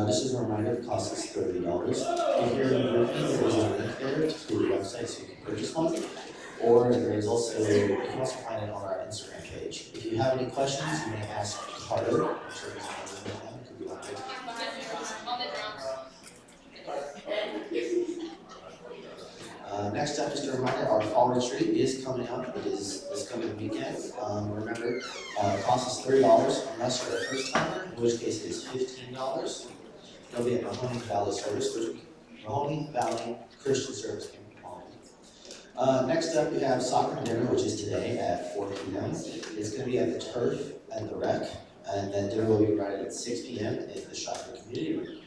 Just as a reminder, the cost is $30. If you're in Griffin, there is a link there to the website so you can purchase one. Or there is also, you can also find it on our Instagram page. If you have any questions, you may ask Carter. I'm sure he's on the line. Could be on there. Next up, just a reminder, our fall retreat is coming up. It is this coming weekend. Remember, it costs us $30 unless you're a first timer, in which case it is $15. It'll be at Mahoney Valley Christian Service in Mahoney. Next up, we have soccer dinner, which is today at 4 p.m. It's going to be at the Turf and the Rec, and then dinner will be provided at 6 p.m. in the Shocker Community Room.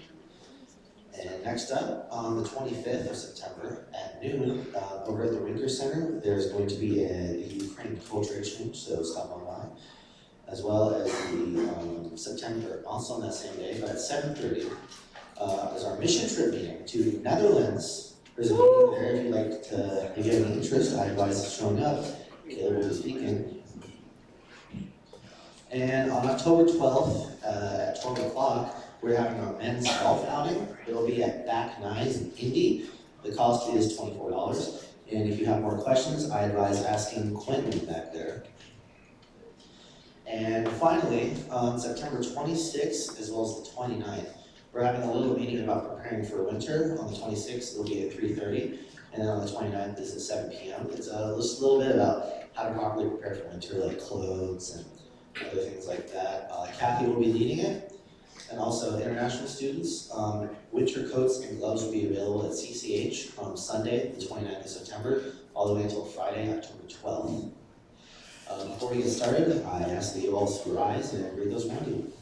And next up, on the 25th of September at noon, over at the Rinker Center, there's going to be a Ukraine culture exchange, so stop on by. As well as the September, also on that same day, but at 7:30, is our mission trip meeting to Netherlands. There's a meeting there if you'd like to, if you have any interest, I advise showing up. Caleb will be speaking. And on October 12th, at 12 o'clock, we're having our men's golf outing. It'll be at Back Nines in Indy. The cost is $24. And if you have more questions, I advise asking Quentin back there. And finally, on September 26th as well as the 29th, we're having a little meeting about preparing for winter. On the 26th, it'll be at 3:30, and then on the 29th is at 7 p.m. It's just a little bit about how to properly prepare for winter, like clothes and other things like that. Kathy will be leading it, and also international students. Winter coats and gloves will be available at CCH from Sunday, the 29th of September, all the way until Friday, October 12th. Before we get started, I ask that you all rise and read those around you.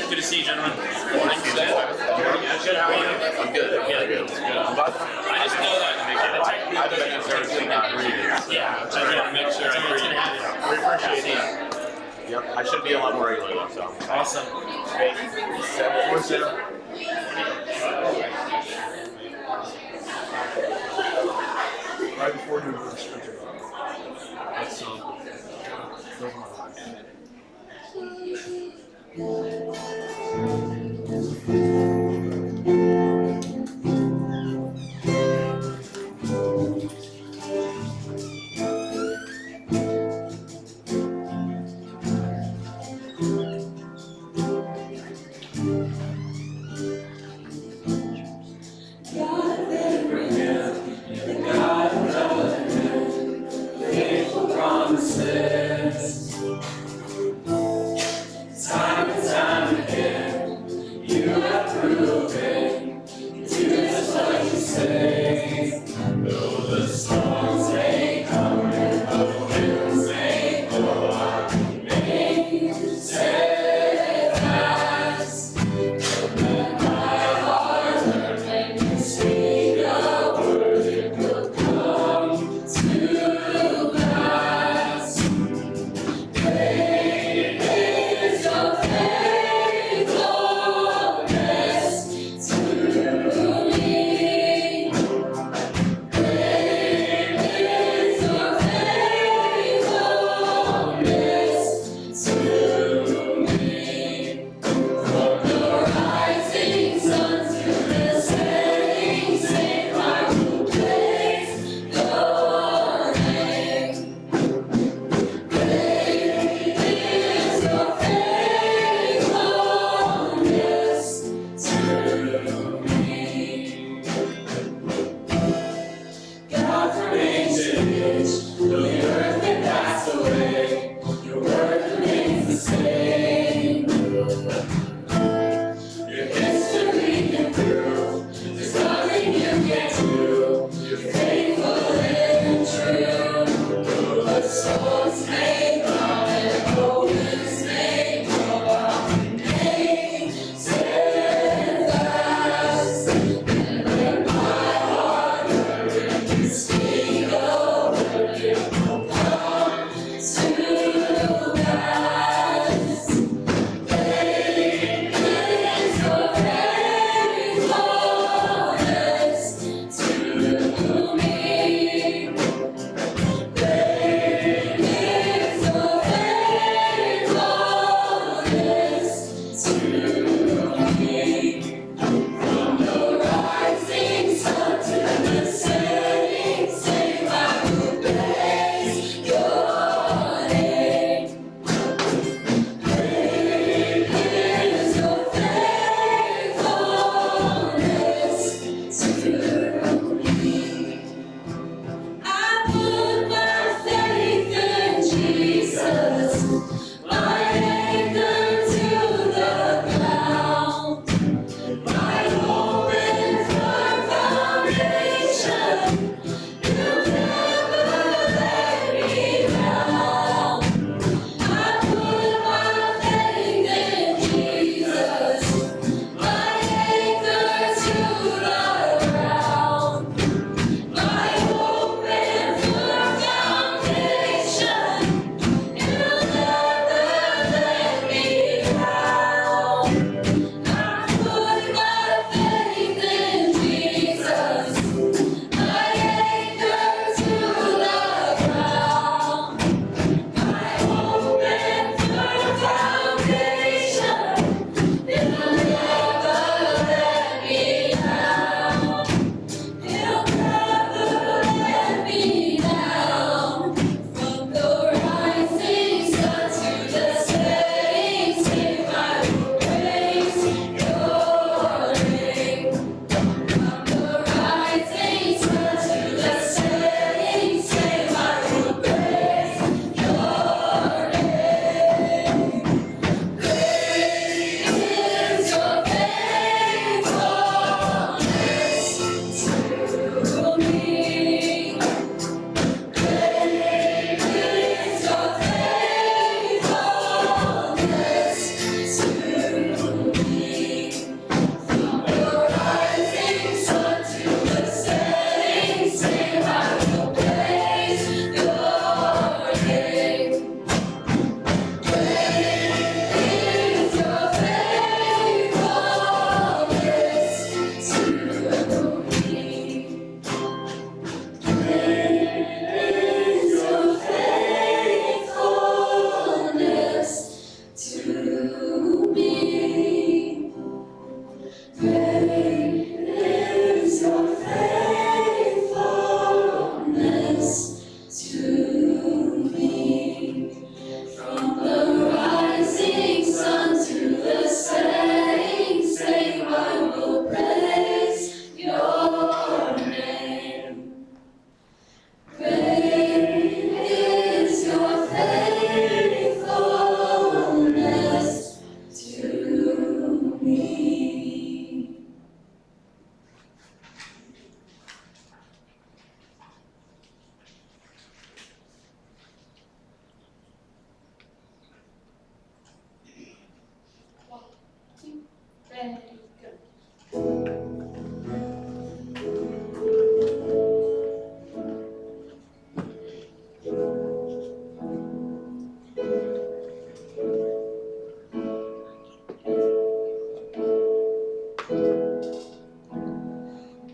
Good to see you, gentlemen. Morning. Good. How are you? I'm good. Yeah, good. I just know that to make it. I've been in service and not reading. Yeah, I just want to make sure I read it. We appreciate it. Yep, I should be a lot more regular though, so. Awesome. Great. 740. Right before you were restricted. That's those are my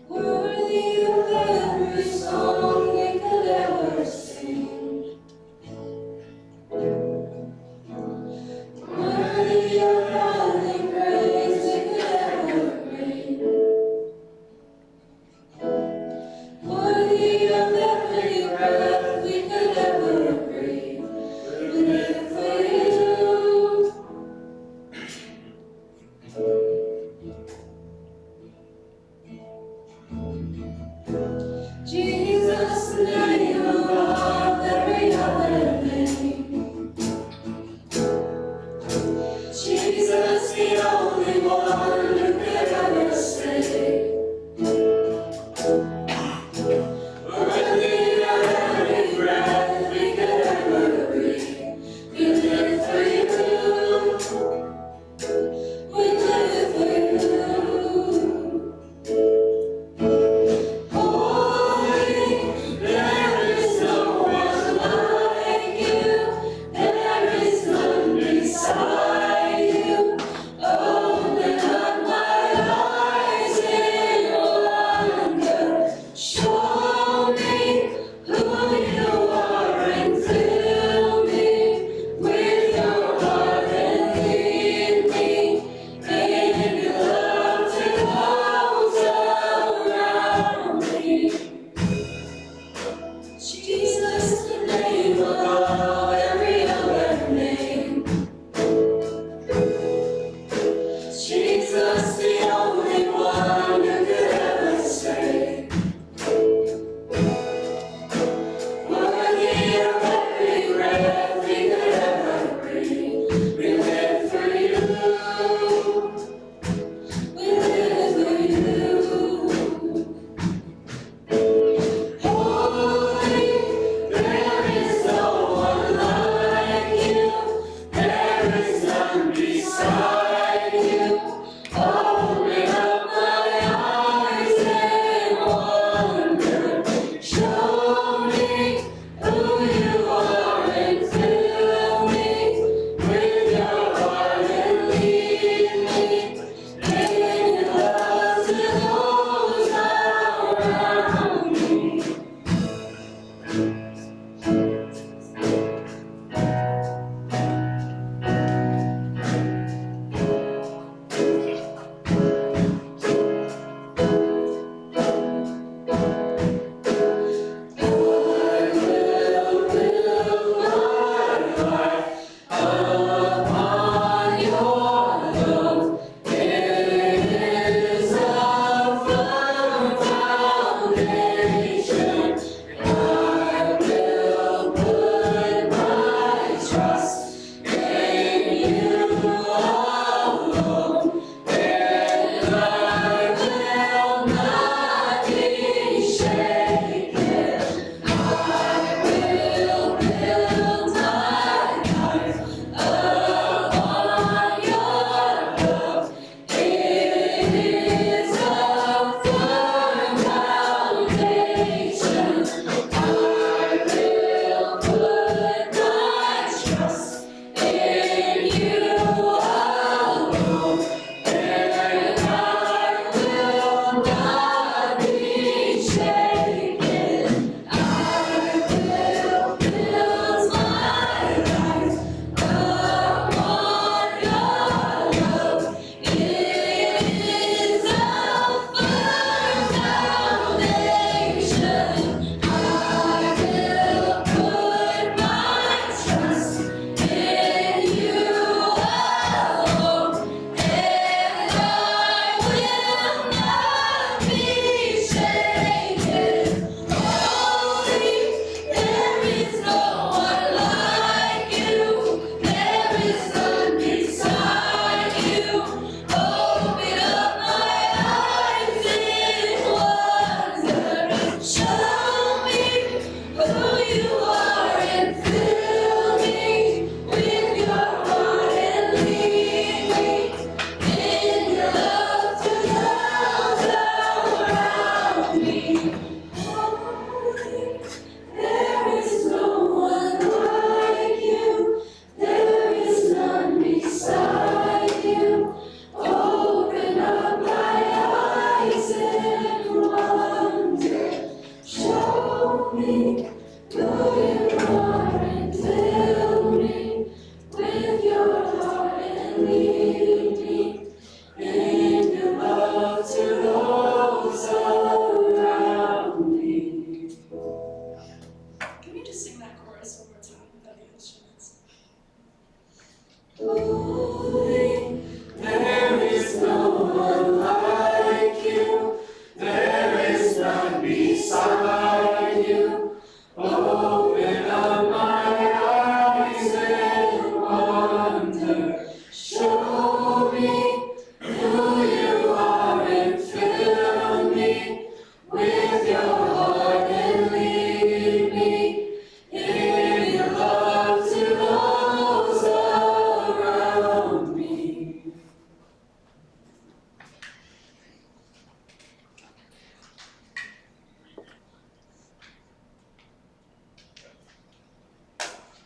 Worthy of every song we could ever sing. Worthy of all the praise we could ever bring. Worthy of every breath we could ever breathe. We live for you. Jesus, the name above every other name. Jesus, the only one who could ever save. Worthy of every breath we could ever breathe. We live for you. We live for you. Holy, there is no one like you. There is none beside you. Open up my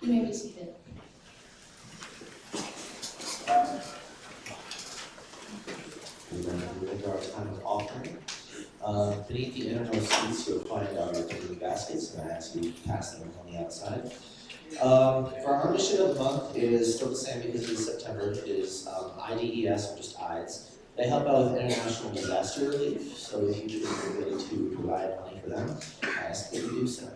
You may be seated. We're going to move into our time of offering. Beneath the innermost seats, you'll find our giving baskets, and I ask you to pass them on the outside. For our mission of the month, it is still the same because it is September. It is IDES, or just IDES. They help out with international disaster relief, so if you choose the ability to provide money for them, I ask that you do so.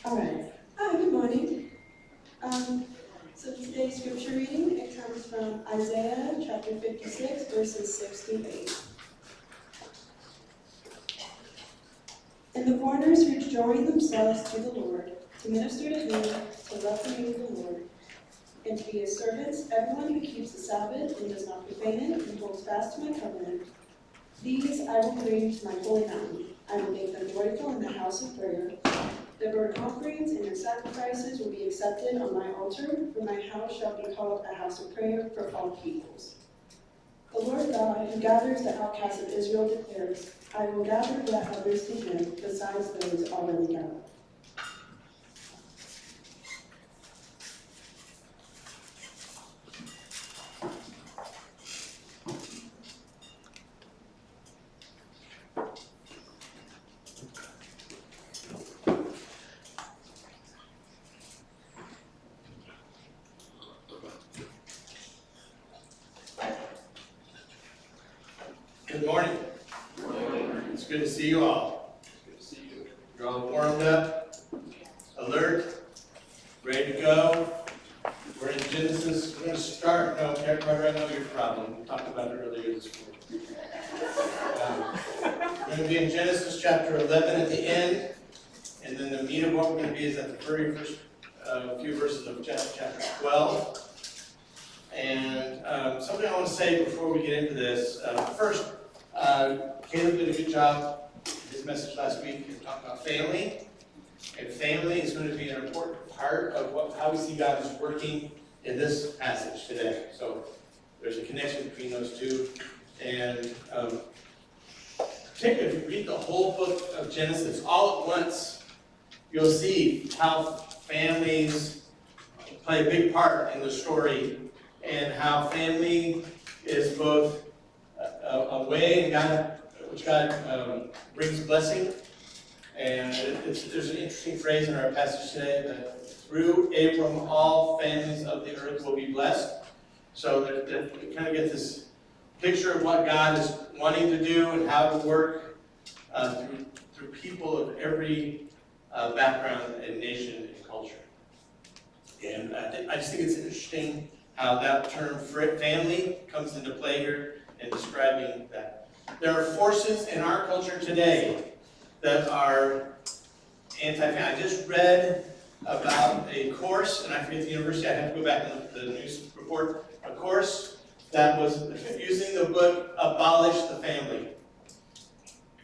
All right. Hi, good morning. So today's scripture reading, it comes from Isaiah chapter 56, verses 6 through 8. And the foreigners who join themselves to the Lord, to minister to him, to love the name of the Lord, and to be his servants, everyone who keeps the Sabbath and does not profane it and holds fast to my covenant, these I will bring to my holy mountain. I will make them joyful in the house of prayer. Their burnt offerings and their sacrifices will be accepted on my altar, for my house shall be called a house of prayer for all peoples. The Lord God, who gathers the outcasts of Israel, declares, I will gather yet others to him, besides those already gathered. Good morning. It's good to see you all. You're all warmed up, alert, ready to go. We're in Genesis. We're going to start. No, I know your problem. We talked about it earlier this morning. We're going to be in Genesis chapter 11 at the end, and then the meat of what we're going to be is at the very first few verses of chapter 12. And something I want to say before we get into this. First, Caleb did a good job in his message last week in talking about family. And family is going to be an important part of how we see God is working in this passage today. So there's a connection between those two. And particularly if you read the whole book of Genesis all at once, you'll see how families play a big part in the story, and how family is both a way in which God brings blessing. And there's an interesting phrase in our passage today that through Abram all families of the earth will be blessed. So that we kind of get this picture of what God is wanting to do and how to work through people of every background and nation and culture. And I just think it's interesting how that term family comes into play here in describing that. There are forces in our culture today that are anti-family. I just read about a course, and I forget the university, I have to go back and look at the news report, a course that was using the book Abolish the Family.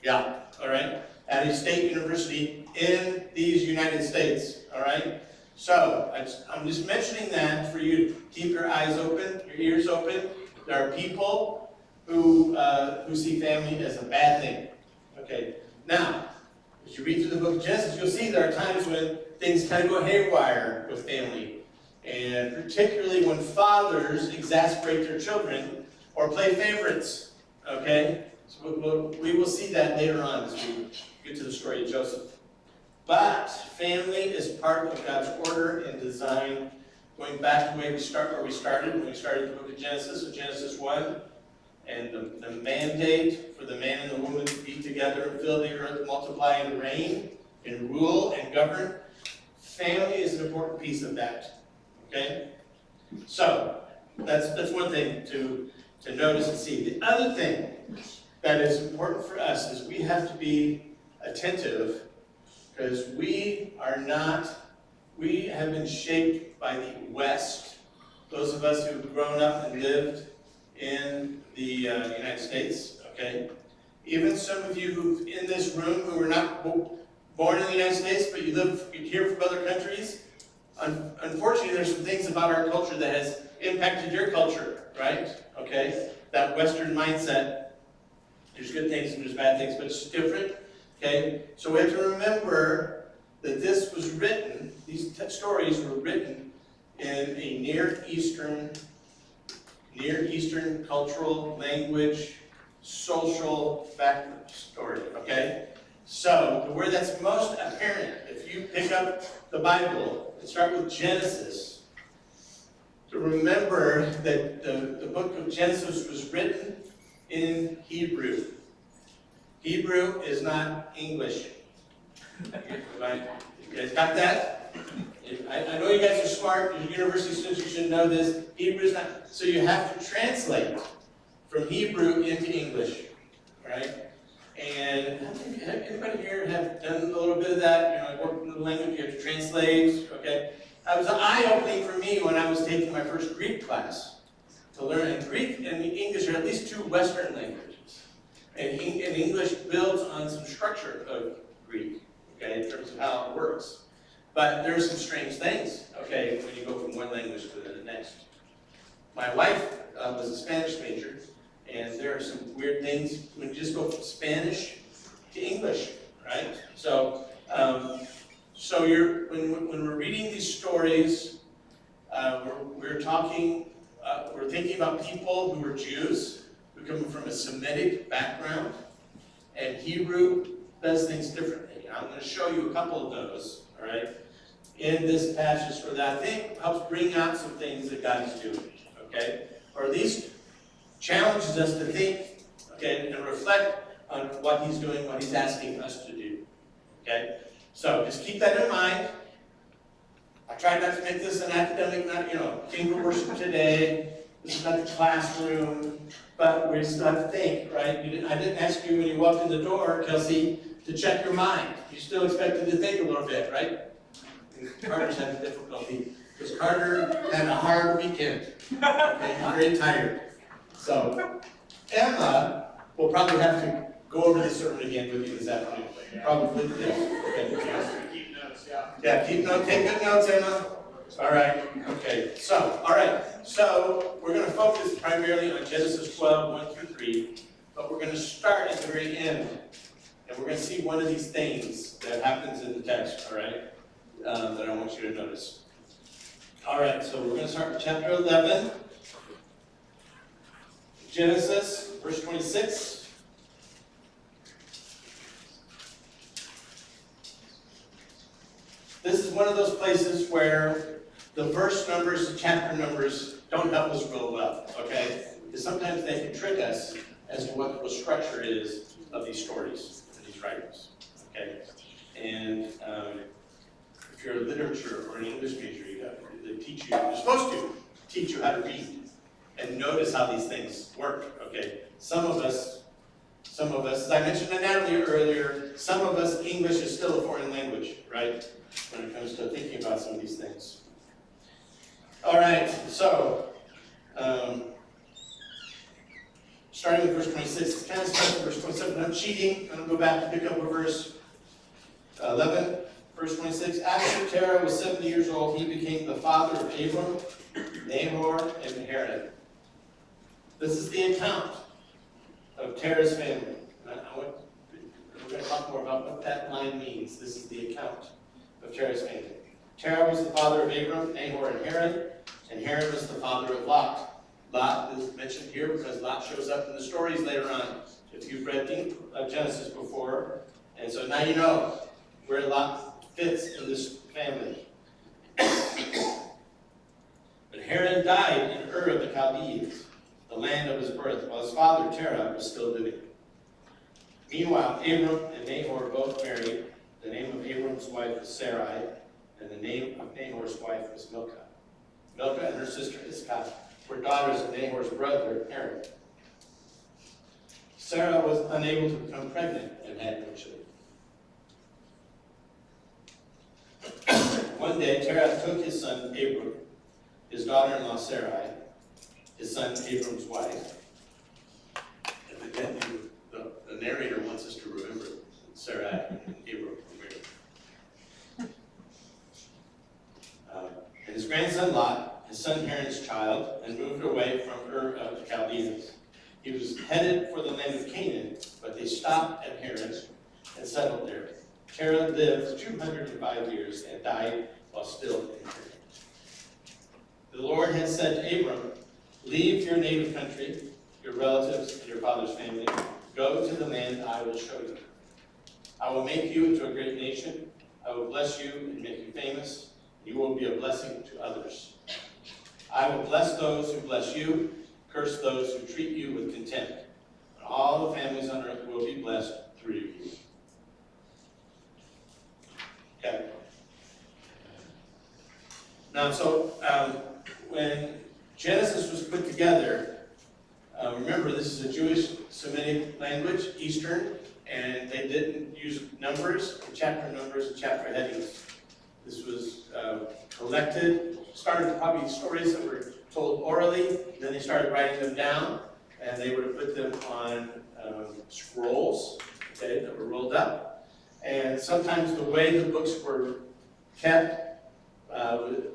Yeah, all right? At a state university in these United States, all right? So, I'm just mentioning that for you to keep your eyes open, your ears open. There are people who see family as a bad thing. Okay, now, as you read through the book of Genesis, you'll see there are times when things kind of go haywire with family. And particularly when fathers exasperate their children or play favorites. Okay, so we will see that later on as we get to the story of Joseph. But family is part of God's order and design, going back to where we started, when we started the book of Genesis, so Genesis 1, and the mandate for the man and the woman to be together and fill the earth, multiply and reign, and rule and govern. Family is an important piece of that. Okay? So, that's one thing to notice and see. The other thing that is important for us is we have to be attentive, because we have been shaped by the West. Those of us who've grown up and lived in the United States, okay? Even some of you who in this room who were not born in the United States, but you hear from other countries, unfortunately there's some things about our culture that has impacted your culture, right? Okay? That Western mindset, there's good things and there's bad things, but it's different, okay? So we have to remember that this was written, these stories were written in a Near Eastern cultural, language, social background story, okay? So the word that's most apparent, if you pick up the Bible and start with Genesis, to remember that the book of Genesis was written in Hebrew. Hebrew is not English. You guys got that? I know you guys are smart, you're university students, you should know this. Hebrew is not, so you have to translate from Hebrew into English, right? And anybody here have done a little bit of that? You know, worked in the language, you have to translate, okay? It was eye-opening for me when I was taking my first Greek class to learn. And Greek and English are at least two Western languages. And English builds on some structure of Greek, okay, in terms of how it works. But there are some strange things, okay, when you go from one language to the next. My wife was a Spanish major, and there are some weird things when you just go from Spanish to English, right? So, when we're reading these stories, we're thinking about people who were Jews, who come from a Semitic background, and Hebrew does things differently. I'm going to show you a couple of those, all right, in this passage for that I think helps bring out some things that God is doing, okay? Or at least challenges us to think, okay, and reflect on what He's doing, what He's asking us to do, okay? So just keep that in mind. I tried not to make this an academic, chamber worship today. This is not the classroom, but we still have to think, right? I didn't ask you when you walked in the door, Kelsey, to check your mind. You still expected to think a little bit, right? And Carter's having difficulty because Carter had a hard weekend. Okay, he's very tired. So Emma will probably have to go over this sermon again with you this afternoon. Probably, yeah. Okay. Keep notes, yeah. Yeah, keep notes, take good notes, Emma. All right, okay, so we're going to focus primarily on Genesis 12, 1 through 3, but we're going to start at the very end, and we're going to see one of these things that happens in the text, all right, that I want you to notice. All right, so we're going to start with chapter 11, Genesis, verse 26. This is one of those places where the verse numbers and chapter numbers don't help us real well, okay? Because sometimes they can trick us as to what the structure is of these stories, of these writings, okay? And if you're a literature or an English major, they're supposed to teach you how to read and notice how these things work, okay? Some of us, as I mentioned to Natalie earlier, some of us, English is still a foreign language, right? When it comes to thinking about some of these things. All right, so starting with verse 26, it's kind of starting with verse 27. I'm cheating. I'm going to go back and pick up with verse 11, verse 26. After Terah was 70 years old, he became the father of Abram, Nahor, and Haran. This is the account of Terah's family. We're going to talk more about what that line means. This is the account of Terah's family. Terah was the father of Abram, Nahor, and Haran was the father of Lot. Lot is mentioned here because Lot shows up in the stories later on, if you've read Genesis before. And so now you know where Lot fits in this family. But Haran died in Ur of the Chaldees, the land of his birth, while his father Terah was still living. Meanwhile, Abram and Nahor both married. The name of Abram's wife was Sarai, and the name of Nahor's wife was Milcah. Milcah and her sister Iscah were daughters of Nahor's brother Haran. Sarah was unable to become pregnant and had no children. One day, Terah took his son Abram, his daughter-in-law Sarai, his son Abram's wife. Evidently, the narrator wants us to remember Sarah and Abram were married. And his grandson Lot, his son Haran's child, and moved away from Ur of the Chaldeans. He was headed for the land of Canaan, but they stopped at Haran and settled there. Terah lived 205 years and died while still in Haran. The Lord had said to Abram, leave your native country, your relatives, and your father's family. Go to the land I will show you. I will make you into a great nation. I will bless you and make you famous. You will be a blessing to others. I will bless those who bless you, curse those who treat you with contempt. And all the families on earth will be blessed through you. Okay. Now, so when Genesis was put together, remember this is a Jewish Semitic language, Eastern, and they didn't use numbers and chapter headings. This was collected, started probably stories that were told orally, then they started writing them down, and they would have put them on scrolls, okay, that were rolled up. And sometimes the way the books were kept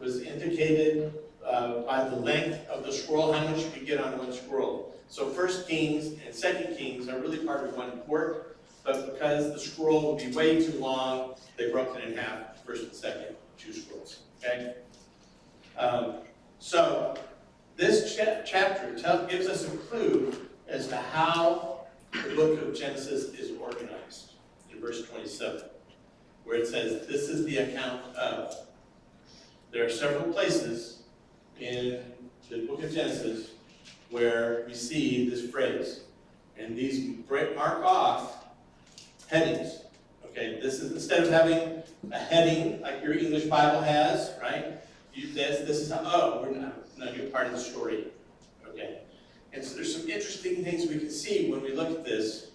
was indicated by the length of the scroll, how much you could get on one scroll. So 1 Kings and 2 Kings are really part of one book, but because the scroll would be way too long, they broke it in half, 1st and 2nd, 2 scrolls, okay? So this chapter gives us a clue as to how the book of Genesis is organized in verse 27, where it says, this is the account of. There are several places in the book of Genesis where we see this phrase, and these mark off headings. Okay, this is, instead of having a heading like your English Bible has, right? This is we're not you're part of the story. Okay, and so there's some interesting things we can see when we look at this.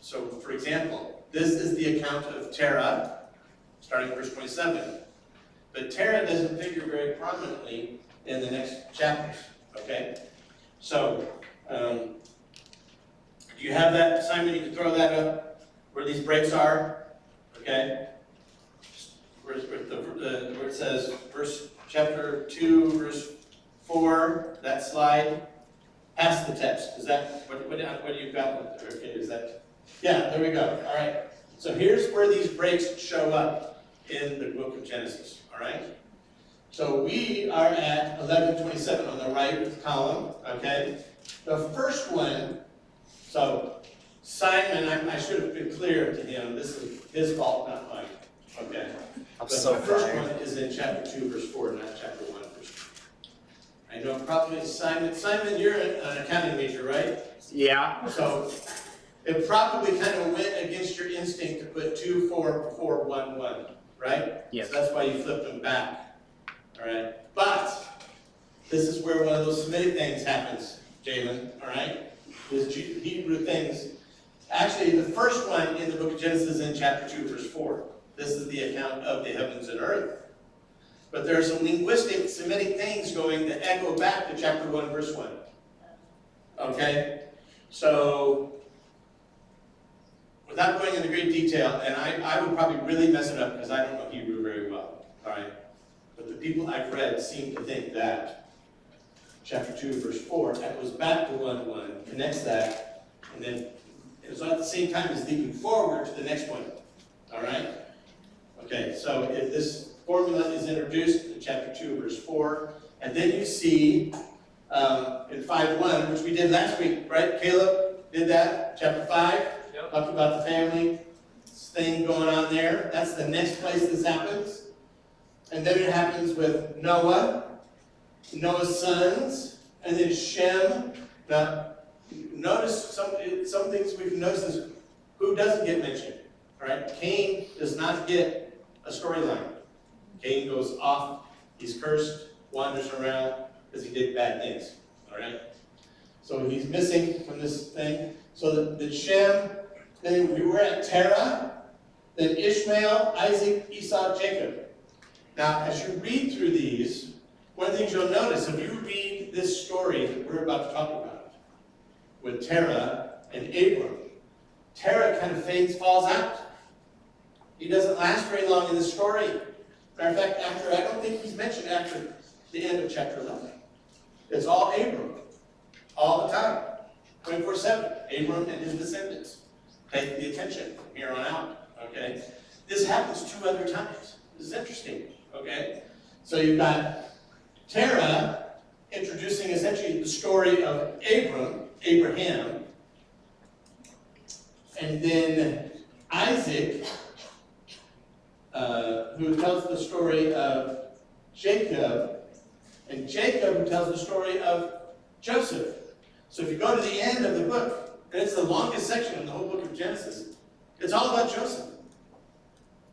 So, for example, this is the account of Terah, starting in verse 27. But Terah doesn't figure very prominently in the next chapters. Okay, so do you have that, Simon? You can throw that up where these breaks are. Okay. Where it says, chapter 2, verse 4, that slide, past the text. Is that, what do you got? Okay, is that, yeah, there we go. All right. So here's where these breaks show up in the book of Genesis. All right. So we are at 11:27 on the right column. Okay. The first one, so Simon, I should have been clear to him. This is his fault, not mine. Okay. I'm But so the first tired. one is in chapter 2, verse 4, not chapter 1, verse 2. I know probably Simon, you're an accounting major, right? Yeah. So it probably kind of went against your instinct to put 2, 4, 4, 1, 1, right? Yes. So that's why you flipped them back. All right. But this is where one of those Semitic things happens, Jalen. All right. These Hebrew things. Actually, the first one in the book of Genesis is in chapter 2, verse 4. This is the account of the heavens and earth. But there are some linguistic Semitic things going that echo back to chapter 1, verse 1. Okay? So, without going into great detail, and I would probably really mess it up because I don't know Hebrew very well. All right? But the people I've read seem to think that chapter 2, verse 4 echoes back to 1:1, connects that, and then it's at the same time as leaping forward to the next one. All right? Okay, so if this formula is introduced in chapter 2, verse 4, and then you see in 5:1, which we did last week, right? Caleb did that, chapter 5, talked about the family thing going on there. That's the next place this happens. And then it happens with Noah, Noah's sons, and then Shem. Now, notice some things we've noticed is who doesn't get mentioned. All right, Cain does not get a storyline. Cain goes off, he's cursed, wanders around because he did bad things. All right, so he's missing from this thing. So the Shem, then we were at Terah, then Ishmael, Isaac, Esau, Jacob. Now, as you read through these, one of the things you'll notice if you read this story that we're about to talk about with Terah and Abram, Terah kind of falls out. He doesn't last very long in the story. Matter of fact, I don't think he's mentioned after the end of chapter 11. It's all Abram, all the time, 24/7. Abram and his descendants take the attention from here on out. Okay, this happens 2 other times. This is interesting. Okay, so you've got Terah introducing essentially the story of Abraham, and then Isaac, who tells the story of Jacob, and Jacob who tells the story of Joseph. So if you go to the end of the book, and it's the longest section in the whole book of Genesis, it's all about Joseph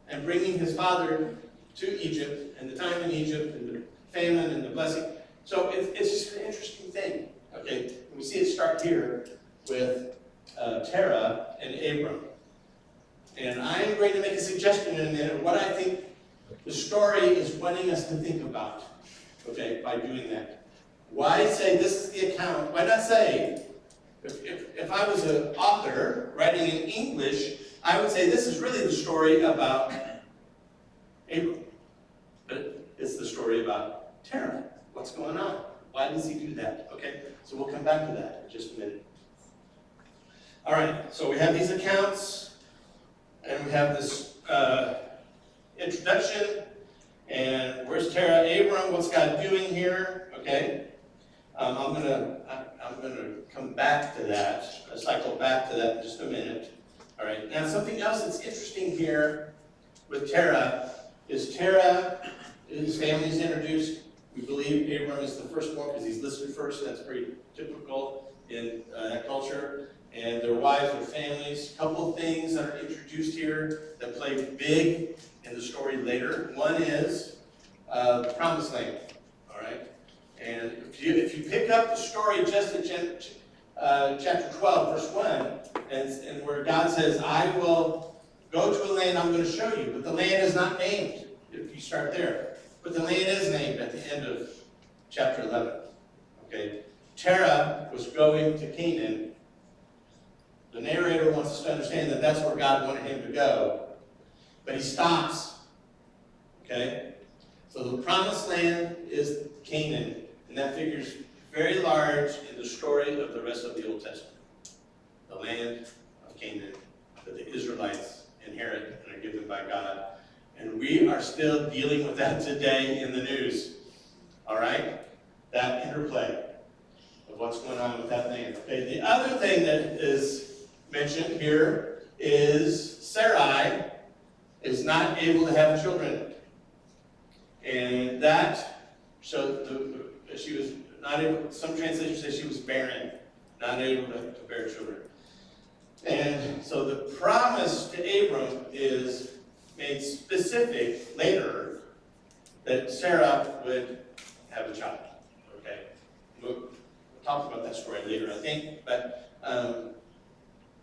and bringing his father to Egypt, and the time in Egypt, and the famine, and the blessing. So it's just an interesting thing. Okay, we see it start here with Terah and Abram. And I am going to make a suggestion in a minute of what I think the story is wanting us to think about, okay, by doing that. Why say this is the account? Why not say, if I was an author writing in English, I would say this is really the story about Abram. But it's the story about Terah. What's going on? Why does he do that? Okay, so we'll come back to that in just a minute. All right, so we have these accounts, and we have this introduction, and where's Terah, Abram? What's God doing here? Okay, I'm gonna come back to that. I'll cycle back to that in just a minute. All right, now something else that's interesting here with Terah is his family's introduced. We believe Abram is the firstborn because he's listed first. That's pretty typical in that culture. And their wives, their families. A couple of things that are introduced here that play big in the story later. One is the Promised Land. All right, and if you pick up the story just at chapter 12, verse 1, and where God says, "I will go to a land I'm going to show you," but the land is not named. If you start there, but the land is named at the end of chapter 11. Okay, Terah was going to Canaan. The narrator wants us to understand that that's where God wanted him to go, but he stops. Okay, so the Promised Land is Canaan, and that figures very large in the story of the rest of the Old Testament. The land of Canaan that the Israelites inherit and are given by God. And we are still dealing with that today in the news. All right? That interplay of what's going on with that land. Okay, the other thing that is mentioned here is Sarai is not able to have children. And that, so she was not able, some translations say she was barren, not able to bear children. And so the promise to Abram is made specific later that Sarah would have a child. Okay, we'll talk about that story later, I think. But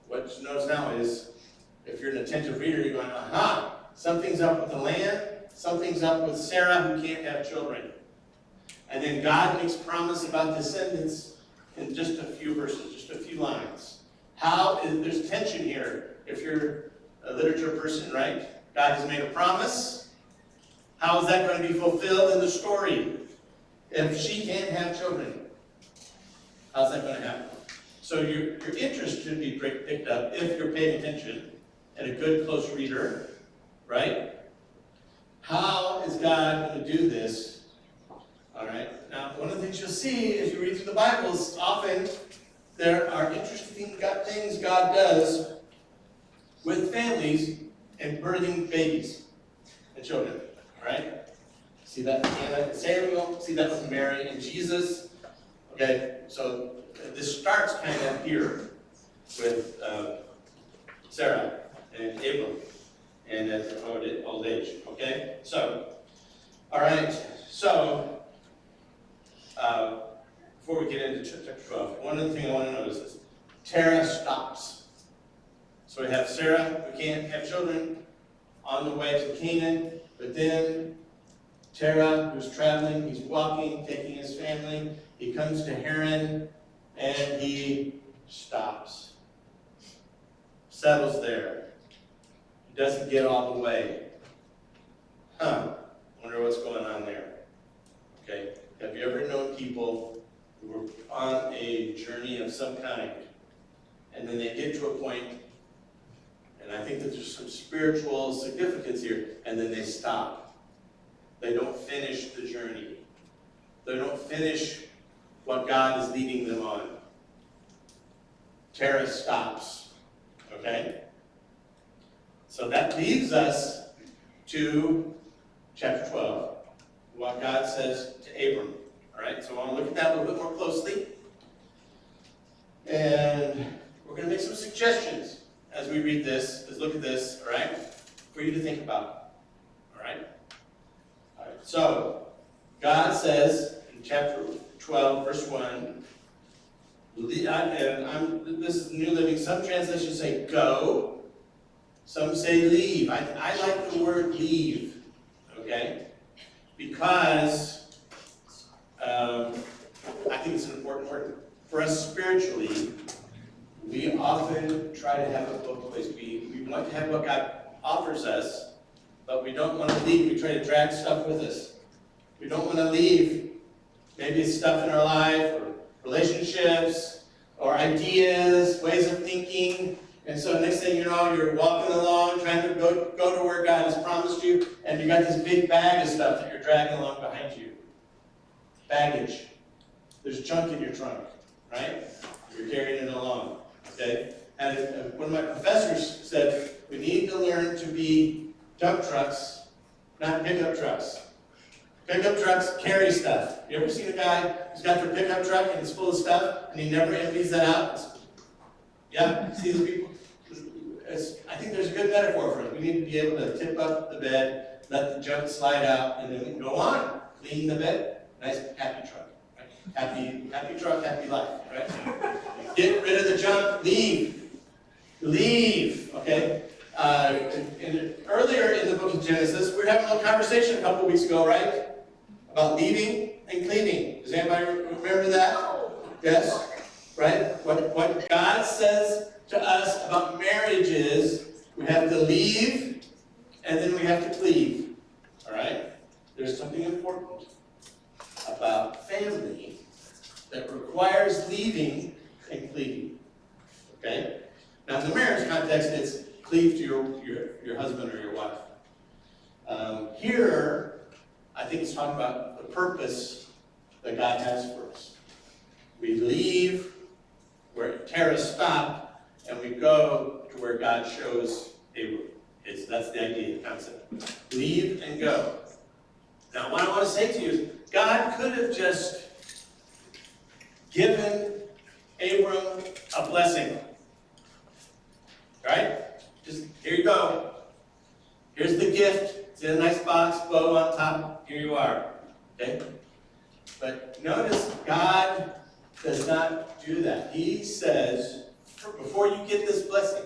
what you notice now is, if you're an attentive reader, you're going, aha, something's up with the land, something's up with Sarah who can't have children. And then God makes promise about descendants in just a few verses, just a few lines. There's tension here if you're a literature person, right? God has made a promise. How is that going to be fulfilled in the story? If she can't have children, how's that going to happen? So your interest should be picked up if you're paying attention and a good close reader, right? How is God going to do this? All right. Now, one of the things you'll see as you read through the Bible is often there are interesting things God does with families and birthing babies and children, right? See that with Hannah and Samuel, see that with Mary and Jesus. Okay, so this starts kind of here with Sarah and Abram and at their old age, okay? So, all right, so before we get into chapter 12, one of the things I want to notice is Terah stops. So we have Sarah, who can't have children, on the way to Canaan, but then Terah, who's traveling, he's walking, taking his family. He comes to Haran, and he stops. Settles there. He doesn't get all the way. Wonder what's going on there. Okay, have you ever known people who were on a journey of some kind, and then they get to a point, and I think that there's some spiritual significance here, and then they stop. They don't finish the journey. They don't finish what God is leading them on. Terah stops. Okay? So that leads us to chapter 12, what God says to Abram. All right, so I want to look at that a little bit more closely. And we're going to make some suggestions as we read this. Let's look at this, all right, for you to think about. All right? All right, so God says in chapter 12, verse 1, this is the New Living. Some translations say go. Some say leave. I like the word leave, okay? Because I think it's an important word. For us spiritually, we often try to have it both ways. We want to have what God offers us, but we don't want to leave. We try to drag stuff with us. We don't want to leave. Maybe it's stuff in our life, or relationships, or ideas, ways of thinking. And so next thing you know, you're walking along, trying to go to where God has promised you, and you got this big bag of stuff that you're dragging along behind you. Baggage. There's junk in your trunk, right? You're carrying it along, okay? And one of my professors said, we need to learn to be dump trucks, not pickup trucks. Pickup trucks carry stuff. You ever seen a guy who's got their pickup truck and it's full of stuff, and he never empties that out? Yeah, see these people? I think there's a good metaphor for it. We need to be able to tip up the bed, let the junk slide out, and then we can go on. Clean the bed. Nice, happy truck. Right? Happy truck, happy life. Right? Get rid of the junk. Leave. Leave. Okay? Earlier in the book of Genesis, we were having a little conversation a couple weeks ago, right? About leaving and cleaving. Does anybody remember that? Yes? Right? What God says to us about marriage is we have to leave and then we have to cleave. All right? There's something important about family that requires leaving and cleaving. Okay? Now in the marriage context, it's cleave to your husband or your wife. Here, I think it's talking about the purpose that God has for us. We leave where Terah stopped, and we go to where God shows Abram. That's the idea, the concept. Leave and go. Now, what I want to say to you is, God could have just given Abram a blessing. Right? Just, here you go. Here's the gift. It's in a nice box, bow on top. Here you are. Okay? But notice, God does not do that. He says, before you get this blessing,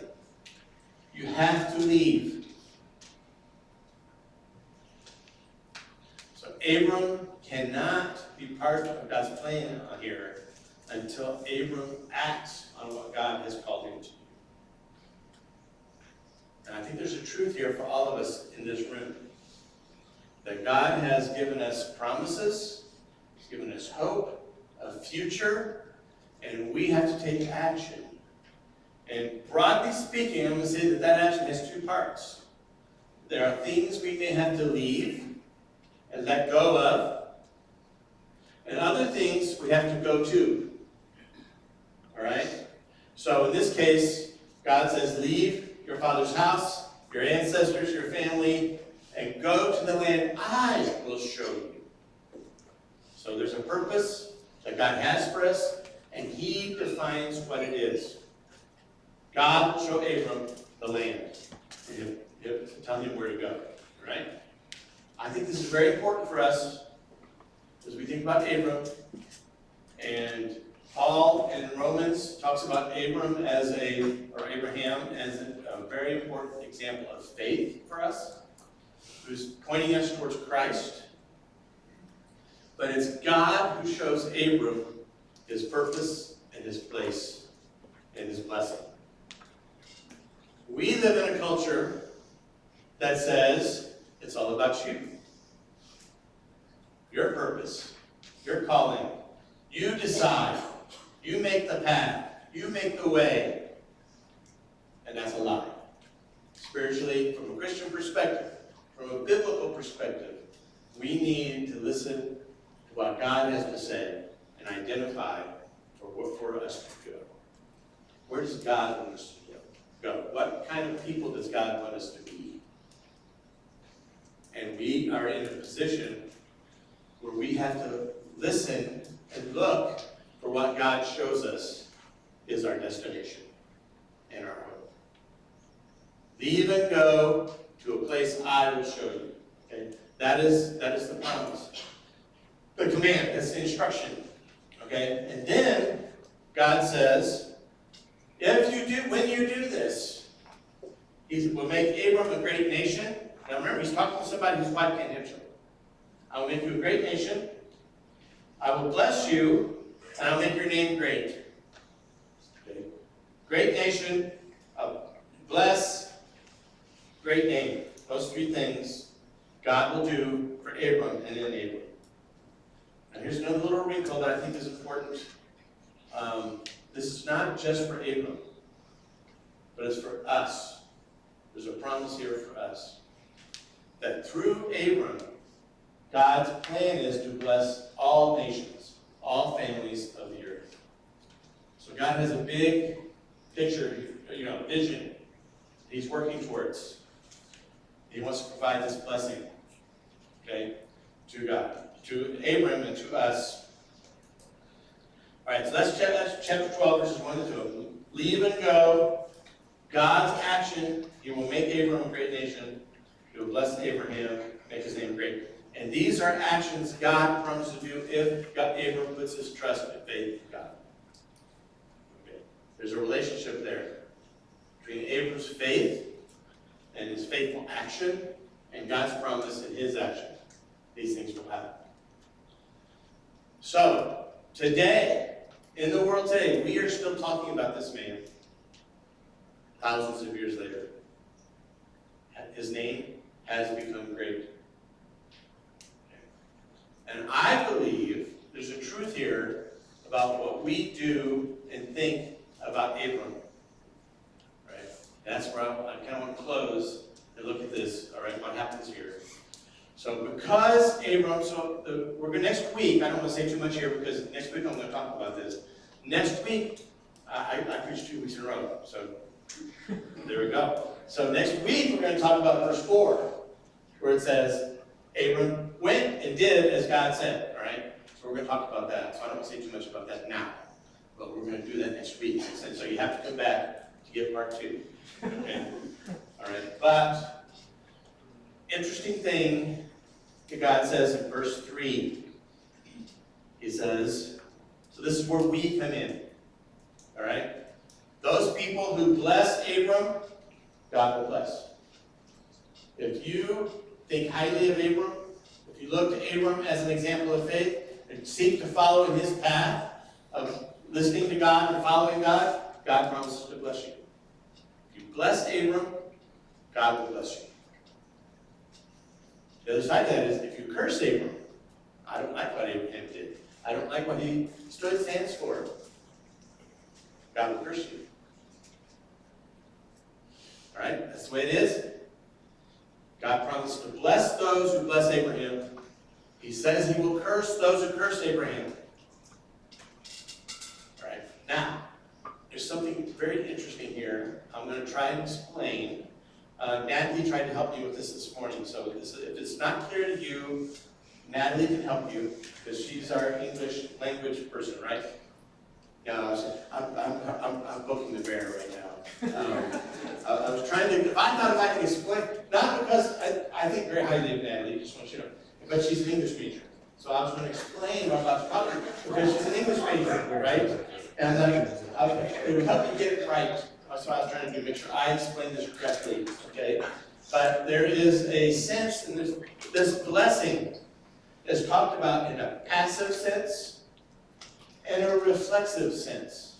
you have to leave. So Abram cannot be part of God's plan here until Abram acts on what God has called him to do. And I think there's a truth here for all of us in this room. That God has given us promises, He's given us hope, a future, and we have to take action. And broadly speaking, I'm going to say that action has two parts. There are things we may have to leave and let go of, and other things we have to go to. All right? So in this case, God says, leave your father's house, your ancestors, your family, and go to the land I will show you. So there's a purpose that God has for us, and He defines what it is. God will show Abram the land. He'll tell him where to go. Right? I think this is very important for us as we think about Abram. And Paul in Romans talks about Abraham as a very important example of faith for us, who's pointing us towards Christ. But it's God who shows Abram his purpose and his place and his blessing. We live in a culture that says it's all about you. Your purpose, your calling. You decide. You make the path. You make the way. And that's a lie. Spiritually, from a Christian perspective, from a biblical perspective, we need to listen to what God has to say and identify for us to go. Where does God want us to go? What kind of people does God want us to be? And we are in a position where we have to listen and look for what God shows us is our destination and our hope. Leave and go to a place I will show you. Okay? That is the promise. The command, that's the instruction. Okay? And then God says, when you do this, He will make Abram a great nation. Now remember, he's talking to somebody whose wife can't have children. I will make you a great nation. I will bless you, and I will make your name great. Okay? Great nation, bless, great name. Those three things God will do for Abram and in Abram. Now here's another little wrinkle that I think is important. This is not just for Abram, but it's for us. There's a promise here for us. That through Abram, God's plan is to bless all nations, all families of the earth. So God has a big picture, vision He's working towards. He wants to provide this blessing, okay, to God, to Abram and to us. All right, so that's chapter 12, verses 1 to 2. Leave and go. God's action, He will make Abram a great nation. He will bless Abraham, make his name great. And these are actions God promised to do if Abram puts his trust and faith in God. Okay. There's a relationship there between Abram's faith and his faithful action and God's promise and his action. These things will happen. So, today, in the world today, we are still talking about this man thousands of years later. His name has become great. And I believe there's a truth here about what we do and think about Abram. Right? That's where I kind of want to close and look at this. All right, what happens here? So because Abram, we're going next week. I don't want to say too much here because next week I'm going to talk about this. Next week, I preached 2 weeks in a row. So there we go. So next week we're going to talk about verse 4, where it says, Abram went and did as God said. All right? So we're going to talk about that. So I don't want to say too much about that now. But we're going to do that next week. And so you have to come back to get part 2. Okay? All right? But interesting thing that God says in verse 3. He says, so this is where we come in. All right? Those people who bless Abram, God will bless. If you think highly of Abram, if you look to Abram as an example of faith and seek to follow in his path of listening to God and following God, God promises to bless you. If you bless Abram, God will bless you. The other side of that is if you curse Abram, I don't like what Abraham did. I don't like what he stands for. God will curse you. All right? That's the way it is. God promised to bless those who bless Abraham. He says He will curse those who curse Abraham. All right? Now, there's something very interesting here. I'm going to try and explain. Natalie tried to help me with this morning. So if it's not clear to you, Natalie can help you because she's our English language person, right? Yeah, I'm poking the bear right now. I was trying to, I thought if I could explain, not because I think very highly of Natalie, just want you to know, but she's an English major. So I was going to explain what I'm about to talk about because she's an English major, right? And it would help you get it right. That's what I was trying to do, make sure I explain this correctly, okay? But there is a sense, and this blessing is talked about in a passive sense and a reflexive sense.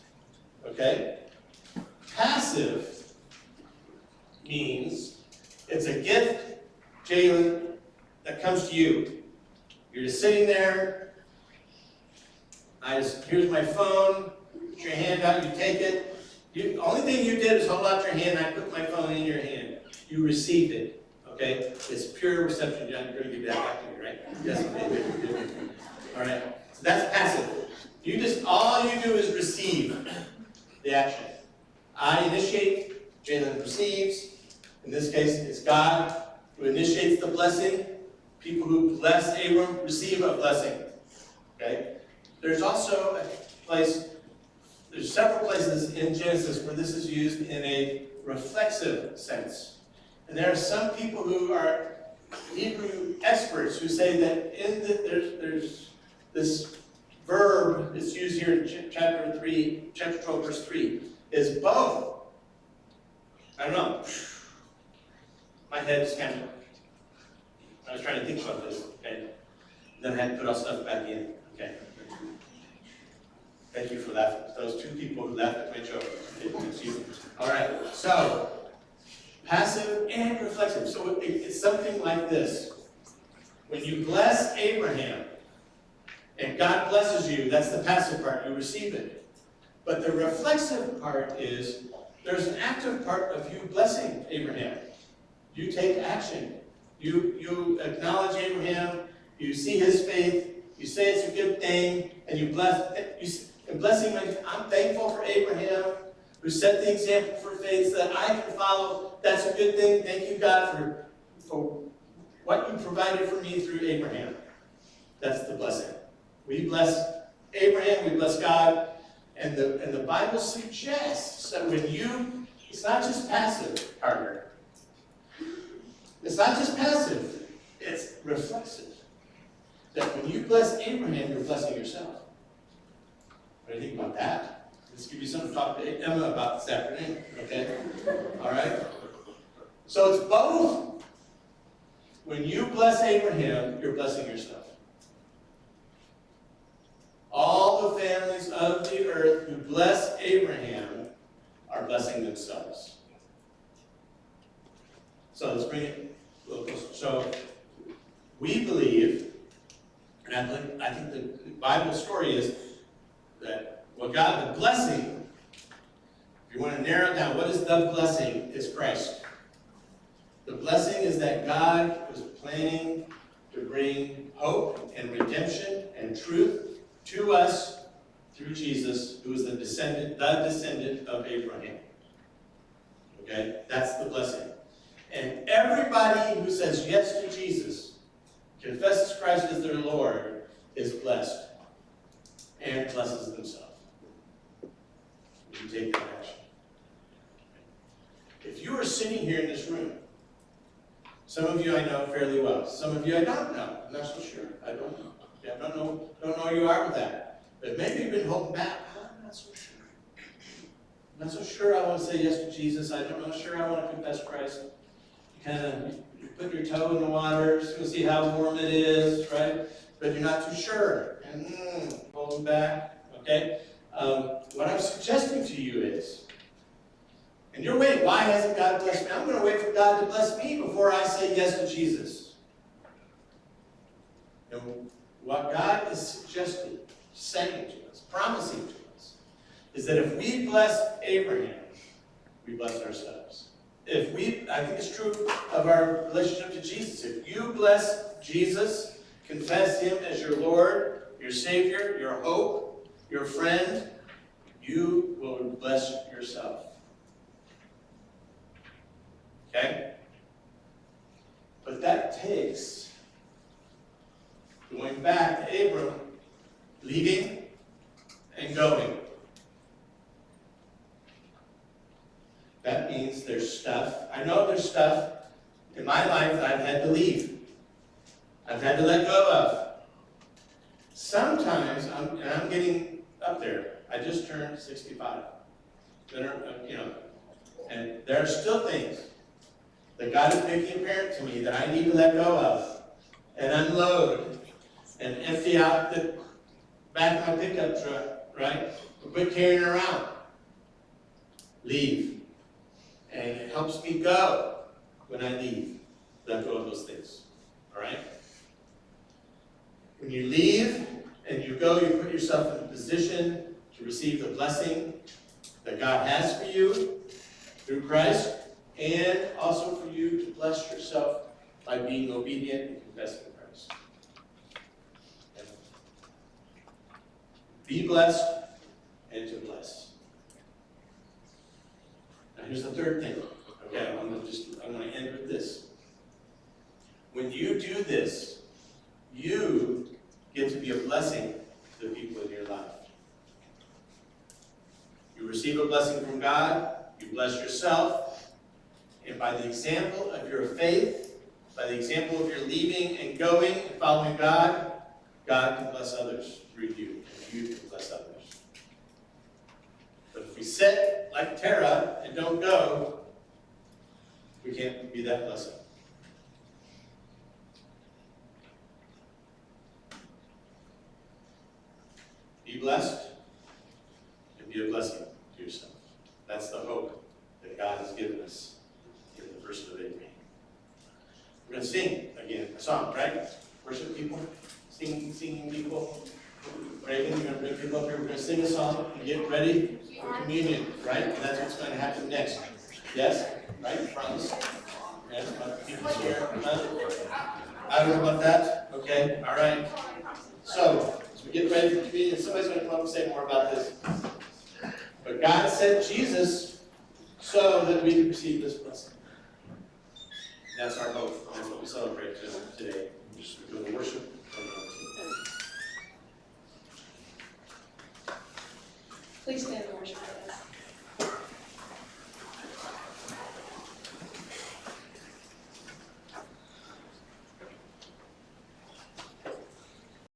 Okay? Passive means it's a gift, Jalen, that comes to you. You're just sitting there. Here's my phone. Put your hand out. You take it. The only thing you did is hold out your hand. I put my phone in your hand. You received it. Okay? It's pure reception. You're not going to give that back to me, right? Yes. Okay. Good. All right. So that's passive. All you do is receive the action. I initiate. Jalen receives. In this case, it's God who initiates the blessing. People who bless Abram receive a blessing. Okay? There's also a place, there's several places in Genesis where this is used in a reflexive sense. And there are some people who are Hebrew experts who say that there's this verb that's used here in chapter 12, verse 3, is both. I don't know. My head is kind of, I was trying to think about this, okay? Then I had to put all stuff back in, okay? Thank you for laughing. Those two people who laughed at my joke. All right, so passive and reflexive. So it's something like this. When you bless Abraham and God blesses you, that's the passive part. You receive it. But the reflexive part is there's an active part of you blessing Abraham. You take action. You acknowledge Abraham. You see his faith. You say it's a good thing, and you bless. And blessing means I'm thankful for Abraham, who set the example for faith so that I can follow. That's a good thing. Thank you, God, for what you provided for me through Abraham. That's the blessing. We bless Abraham. We bless God. And the Bible suggests that it's not just passive, Carter. It's not just passive. It's reflexive. That when you bless Abraham, you're blessing yourself. What do you think about that? Let's give you something to talk to Emma about this afternoon, okay? All right? So it's both. When you bless Abraham, you're blessing yourself. All the families of the earth who bless Abraham are blessing themselves. So let's bring it a little closer. So we believe, and I think the Bible story is that the blessing, if you want to narrow it down, what is the blessing? Is Christ. The blessing is that God was planning to bring hope and redemption and truth to us through Jesus, who is the descendant of Abraham. Okay? That's the blessing. And everybody who says yes to Jesus, confesses Christ as their Lord, is blessed and blesses themselves. You take that action. If you are sitting here in this room, some of you I know fairly well. Some of you I don't know. I'm not so sure. I don't know. Yeah, I don't know where you are with that. But maybe you've been holding back. I'm not so sure. I'm not so sure I want to say yes to Jesus. I'm not sure I want to confess Christ. You kind of put your toe in the water, just to see how warm it is, right? But you're not too sure. And holding back, okay? What I'm suggesting to you is, and you're waiting, why hasn't God blessed me? I'm going to wait for God to bless me before I say yes to Jesus. And what God is suggesting, saying to us, promising to us, is that if we bless Abraham, we bless ourselves. I think it's true of our relationship to Jesus. If you bless Jesus, confess him as your Lord, your Savior, your hope, your friend, you will bless yourself. Okay? But that takes going back to Abram, leaving and going. That means there's stuff. I know there's stuff in my life that I've had to leave. I've had to let go of. Sometimes, I'm getting up there. I just turned 65. And there are still things that God is making apparent to me that I need to let go of and unload and empty out the back of my pickup truck, right? Quit carrying it around. Leave. And it helps me go when I leave. Let go of those things. All right? When you leave and you go, you put yourself in a position to receive the blessing that God has for you through Christ, and also for you to bless yourself by being obedient and confessing Christ. Be blessed and to bless. Now here's the third thing. Okay, I'm going to end with this. When you do this, you get to be a blessing to the people in your life. You receive a blessing from God, you bless yourself, and by the example of your faith, by the example of your leaving and going and following God, God can bless others through you, and you can bless others. But if we sit like Terah and don't go, we can't be that blessing. Be blessed and be a blessing to yourself. That's the hope that God has given us in the person of Abraham. We're going to sing again a song, right? Worship people, singing people. Raven, you're going to bring people up here. We're going to sing a song and get ready for communion, right? And that's what's going to happen next. Yes? Right? Promise? Yes? People here? I don't know about that. Okay. All right. So, as we get ready for communion, somebody's going to come up and say more about this. But God sent Jesus so that we could receive this blessing. That's our hope. That's what we celebrate today. We're doing the worship. Please stand and worship.